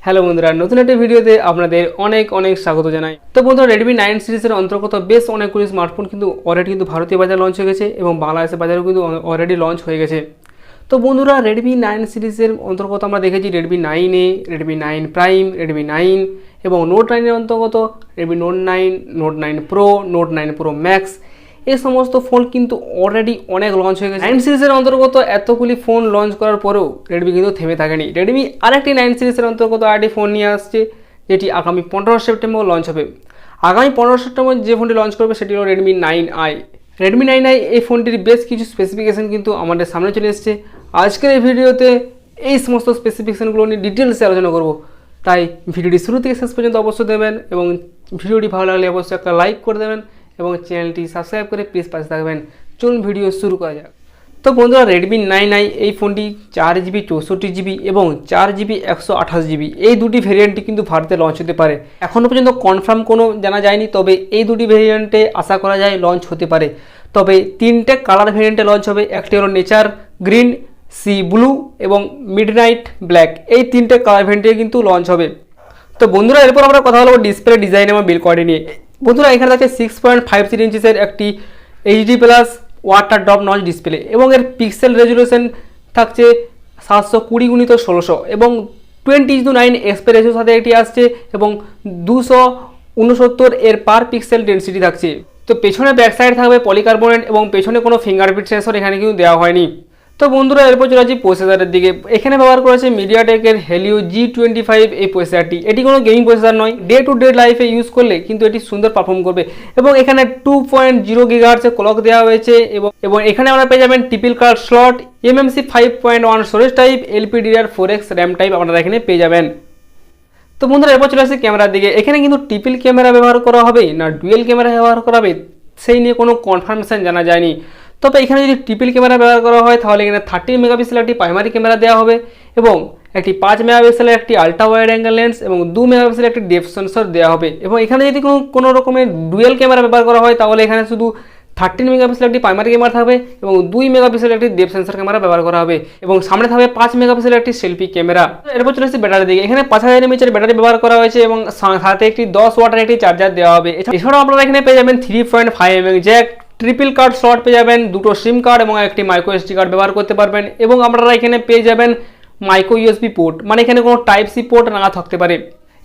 Hello বন্ধুরা, নতুন একটা ভিডিওতে আপনাদের অনেক অনেক স্বাগত জানাই। তো বন্ধুরা, রেডমি 9 সিরিজের অন্তর্গত বেশ অনেকগুলি স্মার্টফোন কিন্তু অলরেডি কিন্তু ভারতীয় বাজারে লঞ্চ হয়ে গেছে এবং বাংলাদেশের বাজারেও কিন্তু অলরেডি লঞ্চ হয়ে গেছে। তো বন্ধুরা, রেডমি 9 সিরিজের অন্তর্গত আমরা দেখেছি Redmi 9A, Redmi 9 prime, Redmi 9 এবং নোট 9 এর অন্তর্গত Redmi note 9, note 9 pro, note 9 pro max. এই সমস্ত ফোন কিন্তু অলরেডি অনেক লঞ্চ হয়ে গেছে। 9 সিরিজের অন্তর্গত এতগুলি ফোন লঞ্চ করার পরেও রেডমি কিন্তু থেমে থাকেনি। রেডমি আরেকটি 9 সিরিজের অন্তর্গত আরেকটি ফোন নিয়ে আসছে, যেটি আগামী 15 সেপ্টেম্বর লঞ্চ হবে। আগামী 15 সেপ্টেম্বর যে ফোনটি লঞ্চ করবে সেটি হলো রেডমি 9i। রেডমি 9i এই ফোনটির বেশ কিছু স্পেসিফিকেশন কিন্তু আমাদের সামনে চলে এসেছে। আজকের এই ভিডিওতে এই সমস্ত স্পেসিফিকেশনগুলো নিয়ে ডিটেলসে আলোচনা করব, তাই ভিডিওটি শুরু থেকে শেষ পর্যন্ত অবশ্যই দেবেন এবং ভিডিওটি ভালো লাগলে অবশ্যই একটা লাইক করে দেবেন এবং চ্যানেলটি সাবস্ক্রাইব করে প্লিজ পাশে থাকবেন। চলুন ভিডিও শুরু করা যাক। তো বন্ধুরা, রেডমি 9i এই ফোনটি 4GB 64GB এবং 4GB 128GB এই দুটি ভেরিয়েন্টটি কিন্তু ভারতে লঞ্চ হতে পারে। এখনও পর্যন্ত কনফার্ম কোনো জানা যায়নি, তবে এই দুটি ভেরিয়েন্টে আশা করা যায় লঞ্চ হতে পারে। তবে তিনটে কালার ভেরিয়েন্টে লঞ্চ হবে। একটি হলো নেচার গ্রিন, সি ব্লু এবং মিডনাইট ব্ল্যাক। এই তিনটে কালার ভেরিয়েন্টে কিন্তু লঞ্চ হবে। তো বন্ধুরা, এরপর আমরা কথা বলবো ডিসপ্লে ডিজাইন এবং বিল্ড কোয়ালিটি নিয়ে। বন্ধুরা, এখানে আছে 6.53 ইঞ্চিসের একটি HD plus water drop notch display এবং এর পিক্সেল রেজুলেশন থাকছে 720x1600 এবং 20:9 এসপি রেশিওর সাথে এটি আসছে এবং 269 এর পার পিক্সেল ডেন্সিটি থাকছে। তো পেছনে ব্যাক সাইড থাকবে পলিকার্বনেট এবং পেছনে কোনো ফিঙ্গারপ্রিন্ট সেন্সর এখানে কিন্তু দেওয়া হয়নি। তো বন্ধুরা, এরপর চলে আসছি প্রসেসরের দিকে। এখানে ব্যবহার করেছে মিডিয়াটেকের হেলিও G25 এই প্রসেসরটি। এটি কোনো গেমিং প্রসেসর নয়, ডে টু ডে লাইফে ইউজ করলে কিন্তু এটি সুন্দর পারফর্ম করবে এবং এখানে 2.0 GHz ক্লক দেওয়া হয়েছে এবং এখানে আমরা পেয়ে যাবেন triple card slot, MMC 5.1 storage type, LPDDR4X RAM type আপনারা এখানে পেয়ে যাবেন। তো বন্ধুরা, এরপর চলে আসছে ক্যামেরার দিকে। এখানে কিন্তু ট্রিপল ক্যামেরা ব্যবহার করা হবে না ডুয়েল ক্যামেরা ব্যবহার করা হবে সেই নিয়ে কোনো কনফার্মেশন জানা যায়নি। তবে এখানে যদি ট্রিপল ক্যামেরা ব্যবহার করা হয় তাহলে এখানে 30 মেগাপিক্সেলের একটি প্রাইমারি ক্যামেরা দেওয়া হবে এবং একটি 5 মেগাপিক্সেলের একটি আলট্রা ওয়াইড অ্যাঙ্গেল লেন্স এবং 2 মেগাপিক্সেলের একটি ডেপথ সেন্সর দেওয়া হবে। এবং এখানে যদি কোনো রকমের ডুয়েল ক্যামেরা ব্যবহার করা হয় তাহলে এখানে শুধু 13 মেগাপিক্সেলের একটি প্রাইমারি ক্যামেরা থাকবে এবং 2 মেগাপিক্সেলের একটি ডেপথ সেন্সর ক্যামেরা ব্যবহার করা হবে এবং সামনে থাকবে 5 মেগাপিক্সেলের একটি সেলফি ক্যামেরা। এরপর চলে আসছে ব্যাটারি দিকে। এখানে 5000 mAh ব্যাটারি ব্যবহার করা হয়েছে এবং সাথে একটি 10 ওয়াটের একটি চার্জার দেওয়া হবে। এছাড়াও আপনারা এখানে পেয়ে যাবেন 3.5 mm Jack, triple card slot পেয়ে যাবেন, দুটো সিম কার্ড এবং একটি মাইক্রো এসডি কার্ড ব্যবহার করতে পারবেন এবং আপনারা এখানে পেয়ে যাবেন মাইক্রো ইউএসবি পোর্ট, মানে এখানে কোনো টাইপ সি পোর্ট না থাকতে পারে।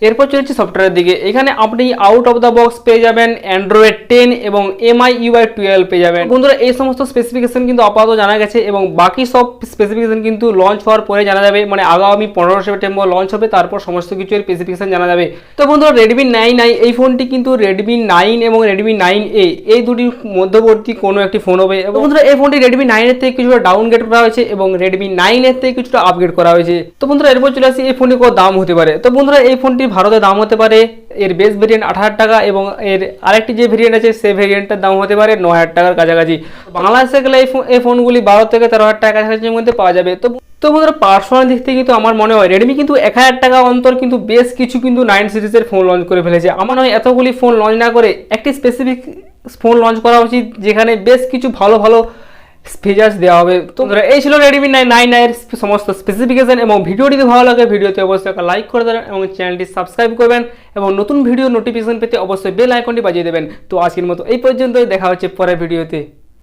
এরপর চলেছে সফটওয়্যারের দিকে। এখানে আপনি আউট অফ দ্য বক্স পেয়ে যাবেন অ্যান্ড্রয়েড 10 এবং MIUI 12 পেয়ে যাবেন। বন্ধুরা, এই সমস্ত স্পেসিফিকেশন কিন্তু আপাতত জানা গেছে এবং বাকি সব স্পেসিফিকেশন কিন্তু লঞ্চ হওয়ার পরে জানা যাবে, মানে আগামী 15 সেপ্টেম্বর লঞ্চ হবে, তারপর সমস্ত কিছু এর স্পেসিফিকেশন জানা যাবে। তো বন্ধুরা, রেডমি 9i এই ফোনটি কিন্তু রেডমি 9 এবং রেডমি 9A এই দুটির মধ্যবর্তী কোনো একটি ফোন হবে। এবং বন্ধুরা, এই ফোনটি রেডমি 9 এর থেকে কিছুটা ডাউনগ্রেড করা হয়েছে এবং রেডমি 9 এর থেকে কিছুটা আপগ্রেড করা হয়েছে। তো বন্ধুরা, এরপর চলে আসি এই ফোনটির কত দাম হতে পারে। তো বন্ধুরা, এই ফোনটি ভারতে দাম হতে পারে, এর বেস ভেরিয়েন্ট 8000 টাকা এবং এর আরেকটি যে ভেরিয়েন্ট আছে সেই ভেরিয়েন্টের দাম হতে পারে 9000 টাকার কাছাকাছি। বাংলাদেশে গেলে এই ফোনগুলি 12 থেকে 13,000 টাকার কাছাকাছির মধ্যে পাওয়া যাবে। তো বন্ধুরা, পার্সোনাল দিক থেকে কিন্তু আমার মনে হয় রেডমি কিন্তু 1000 টাকা অন্তর কিন্তু বেশ কিছু কিন্তু 9 সিরিজের ফোন লঞ্চ করে ফেলেছে। আমার নয় এতগুলি ফোন লঞ্চ না করে একটি স্পেসিফিক ফোন লঞ্চ করা উচিত যেখানে বেশ কিছু ভালো ভালো ফিচার্স দেওয়া হবে। তো এই ছিল রেডমি 9 এর সমস্ত স্পেসিফিকেশন এবং ভিডিওটি যদি ভালো লাগে ভিডিওতে অবশ্যই একটা লাইক করে দেবেন এবং চ্যানেলটি সাবস্ক্রাইব করবেন এবং নতুন ভিডিও নোটিফিকেশন পেতে অবশ্যই বেল আইকনটি বাজিয়ে দেবেন। তো আজকের মতো এই পর্যন্তই, দেখা হচ্ছে পরের ভিডিওতে।